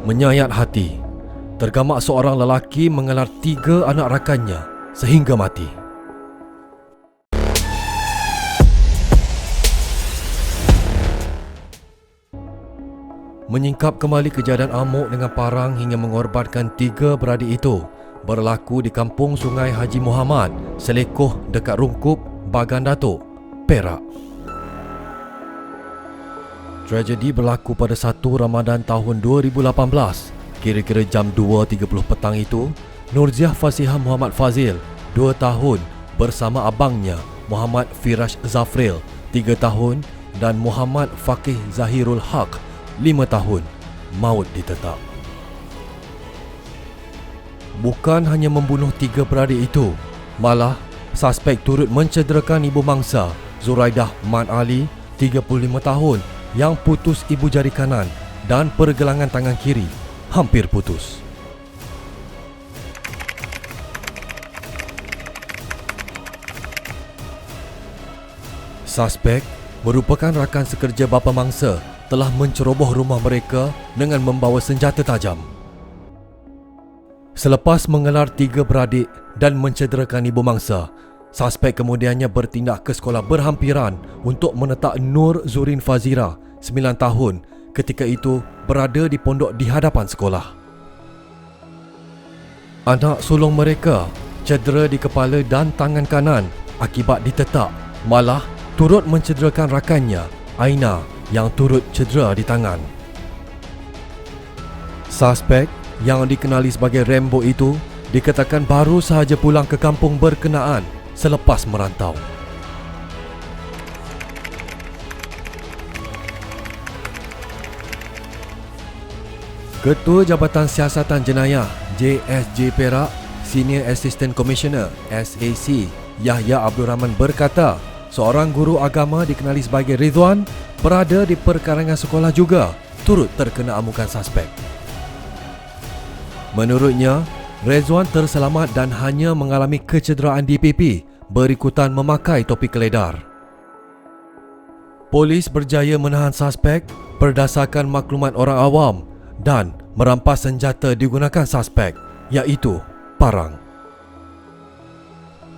Menyayat hati, tergamak seorang lelaki mengelar 3 anak rakannya sehingga mati. Menyingkap kembali kejadian amuk dengan parang hingga mengorbankan 3 beradik itu berlaku di kampung Sungai Haji Muhammad, Selekoh dekat Rungkup, Bagan Datuk, Perak. Tragedi berlaku pada 1 Ramadan tahun 2018. Kira-kira jam 2.30 petang itu, Nurziah Fasihah Muhammad Fazil, 2 tahun, bersama abangnya Muhammad Firash Zafril, 3 tahun, dan Muhammad Faqih Zahirul Haq, 5 tahun, maut ditetap. Bukan hanya membunuh 3 beradik itu, malah suspek turut mencederakan ibu mangsa Zuraidah Man Ali, 35 tahun, yang putus ibu jari kanan dan pergelangan tangan kiri hampir putus. Suspek merupakan rakan sekerja bapa mangsa telah menceroboh rumah mereka dengan membawa senjata tajam. Selepas mengelar 3 beradik dan mencederakan ibu mangsa, suspek kemudiannya bertindak ke sekolah berhampiran untuk menetak Nur Zurin Fazira, 9 tahun, ketika itu berada di pondok di hadapan sekolah. Anak sulung mereka cedera di kepala dan tangan kanan akibat ditetak, malah turut mencederakan rakannya, Aina, yang turut cedera di tangan. Suspek yang dikenali sebagai Rambo itu dikatakan baru sahaja pulang ke kampung berkenaan selepas merantau. Ketua Jabatan Siasatan Jenayah JSJ Perak, Senior Assistant Commissioner SAC Yahya Abdul Rahman berkata, seorang guru agama dikenali sebagai Ridwan berada di perkarangan sekolah juga turut terkena amukan suspek. Menurutnya, Ridwan terselamat dan hanya mengalami kecederaan DPP berikutan memakai topi keledar. Polis berjaya menahan suspek berdasarkan maklumat orang awam dan merampas senjata digunakan suspek, iaitu parang.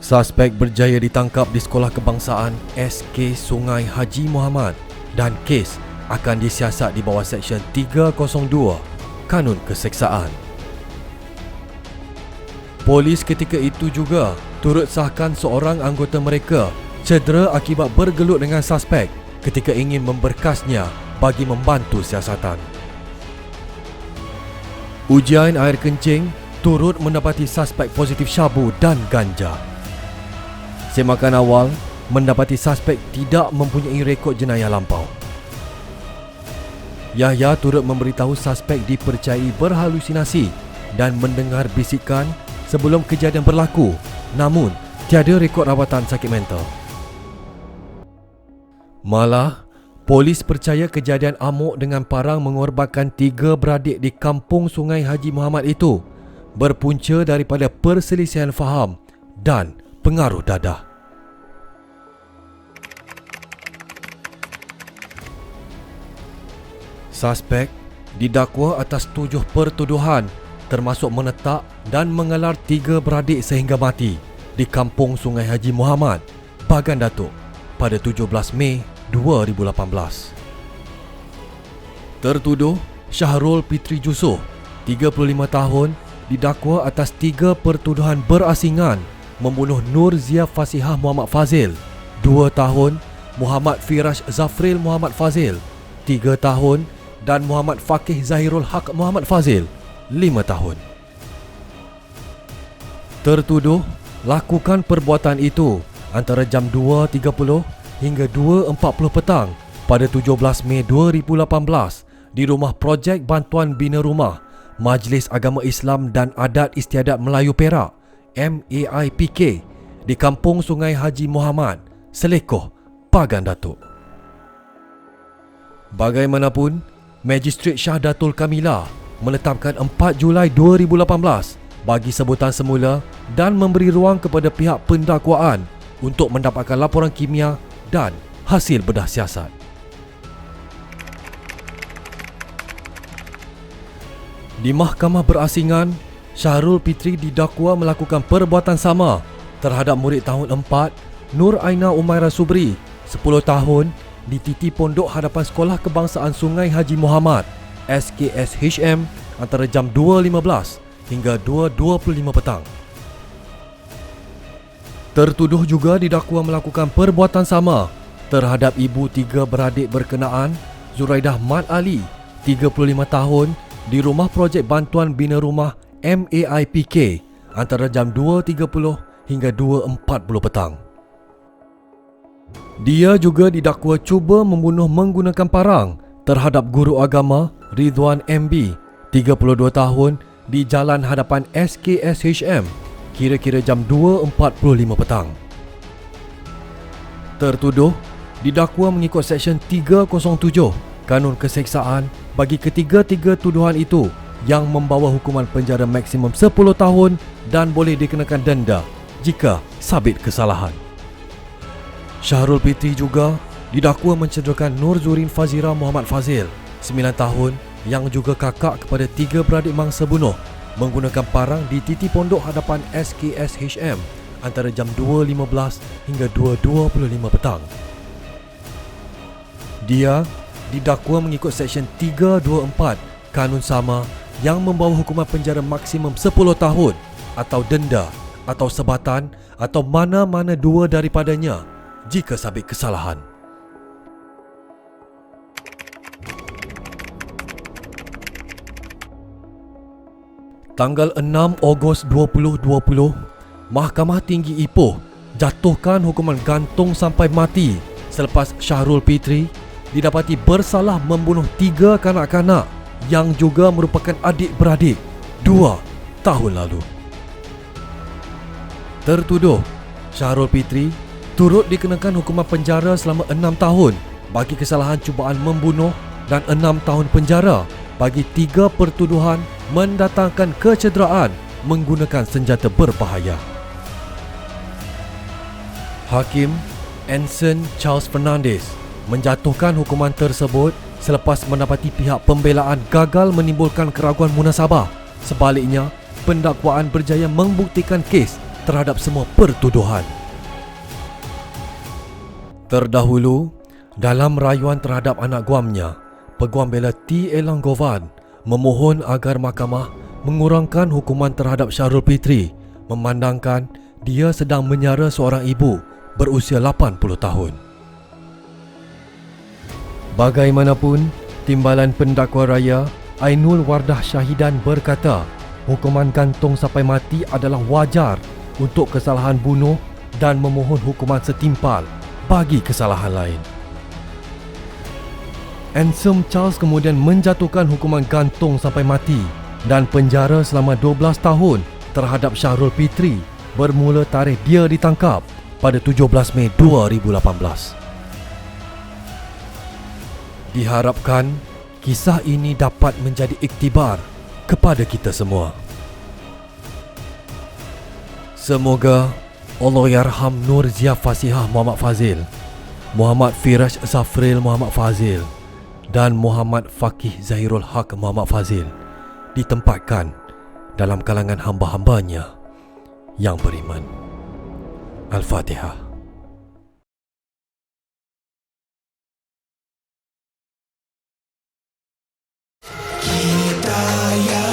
Suspek berjaya ditangkap di Sekolah Kebangsaan SK Sungai Haji Muhammad dan kes akan disiasat di bawah Seksyen 302 Kanun Keseksaan. Polis ketika itu juga turut sahkan seorang anggota mereka cedera akibat bergelut dengan suspek ketika ingin memberkasnya bagi membantu siasatan. Ujian air kencing turut mendapati suspek positif syabu dan ganja. Semakan awal mendapati suspek tidak mempunyai rekod jenayah lampau. Yahya turut memberitahu suspek dipercayai berhalusinasi dan mendengar bisikan sebelum kejadian berlaku, namun tiada rekod rawatan sakit mental. Malah, polis percaya kejadian amuk dengan parang mengorbankan 3 beradik di kampung Sungai Haji Muhammad itu berpunca daripada perselisihan faham dan pengaruh dadah. Suspek didakwa atas 7 pertuduhan termasuk menetak dan mengelar 3 beradik sehingga mati di kampung Sungai Haji Muhammad, Bagan Datuk pada 17 Mei 2018. Tertuduh Syahrul Fitri Jusoh, 35 tahun, didakwa atas 3 pertuduhan berasingan membunuh Nurziah Fasihah Muhammad Fazil, 2 tahun, Muhammad Firash Zafril Muhammad Fazil, 3 tahun, dan Muhammad Faqih Zahirul Haq Muhammad Fazil, 5 tahun. Tertuduh lakukan perbuatan itu antara jam 2.30 hingga 2.40 petang pada 17 Mei 2018 di Rumah Projek Bantuan Bina Rumah Majlis Agama Islam dan Adat Istiadat Melayu Perak MAIPK di Kampung Sungai Haji Muhammad, Selekoh, Bagan Datuk. Bagaimanapun, Magistrate Syahdatul Kamila menetapkan 4 Julai 2018 bagi sebutan semula dan memberi ruang kepada pihak pendakwaan untuk mendapatkan laporan kimia dan hasil bedah siasat. Di mahkamah berasingan, Syahrul Fitri didakwa melakukan perbuatan sama terhadap murid tahun 4 Nur Aina Umairah Subri, 10 tahun, di Titi Pondok Hadapan Sekolah Kebangsaan Sungai Haji Muhammad SKSHM antara jam 2.15 hingga 2.25 petang. Tertuduh juga didakwa melakukan perbuatan sama terhadap ibu 3 beradik berkenaan, Zuraidah Mat Ali, 35 tahun, di rumah projek bantuan bina rumah MAIPK antara jam 2.30 hingga 2.40 petang. Dia juga didakwa cuba membunuh menggunakan parang terhadap guru agama Ridwan MB, 32 tahun, di Jalan Hadapan SKSHM kira-kira jam 2.45 petang. Tertuduh didakwa mengikut Seksyen 307 Kanun Keseksaan bagi ketiga-tiga tuduhan itu yang membawa hukuman penjara maksimum 10 tahun dan boleh dikenakan denda jika sabit kesalahan. Syahrul Fitri juga didakwa mencederakan Nur Zurin Fazira Muhammad Fazil, 9 tahun, yang juga kakak kepada 3 beradik mangsa bunuh menggunakan parang di Titi Pondok Hadapan SKSHM antara jam 2.15 hingga 2.25 petang. Dia didakwa mengikut Seksyen 324 Kanun Sama yang membawa hukuman penjara maksimum 10 tahun atau denda atau sebatan atau mana-mana dua daripadanya jika sabit kesalahan. Tanggal 6 Ogos 2020, Mahkamah Tinggi Ipoh jatuhkan hukuman gantung sampai mati selepas Syahrul Fitri didapati bersalah membunuh 3 kanak-kanak yang juga merupakan adik-beradik 2 tahun lalu. Tertuduh Syahrul Fitri turut dikenakan hukuman penjara selama 6 tahun bagi kesalahan cubaan membunuh dan 6 tahun penjara bagi 3 pertuduhan mendatangkan kecederaan menggunakan senjata berbahaya. Hakim Anson Charles Fernandez menjatuhkan hukuman tersebut selepas mendapati pihak pembelaan gagal menimbulkan keraguan munasabah. Sebaliknya, pendakwaan berjaya membuktikan kes terhadap semua pertuduhan. Terdahulu, dalam rayuan terhadap anak guamnya, Peguam Bela T. Elang Govan memohon agar mahkamah mengurangkan hukuman terhadap Syahrul Fitri memandangkan dia sedang menyara seorang ibu berusia 80 tahun. Bagaimanapun, Timbalan Pendakwa Raya Ainul Wardah Syahidan berkata hukuman gantung sampai mati adalah wajar untuk kesalahan bunuh dan memohon hukuman setimpal bagi kesalahan lain. Anson Charles kemudian menjatuhkan hukuman gantung sampai mati dan penjara selama 12 tahun terhadap Syahrul Fitri bermula tarikh dia ditangkap pada 17 Mei 2018. Diharapkan kisah ini dapat menjadi iktibar kepada kita semua. Semoga Allahyarham Nur Zia Fasihah Muhammad Fazil, Muhammad Firaj Zafril Muhammad Fazil dan Muhammad Faqih Zahirul Haq Muhammad Fazil ditempatkan dalam kalangan hamba-hambanya yang beriman. Al-Fatihah. Kita yang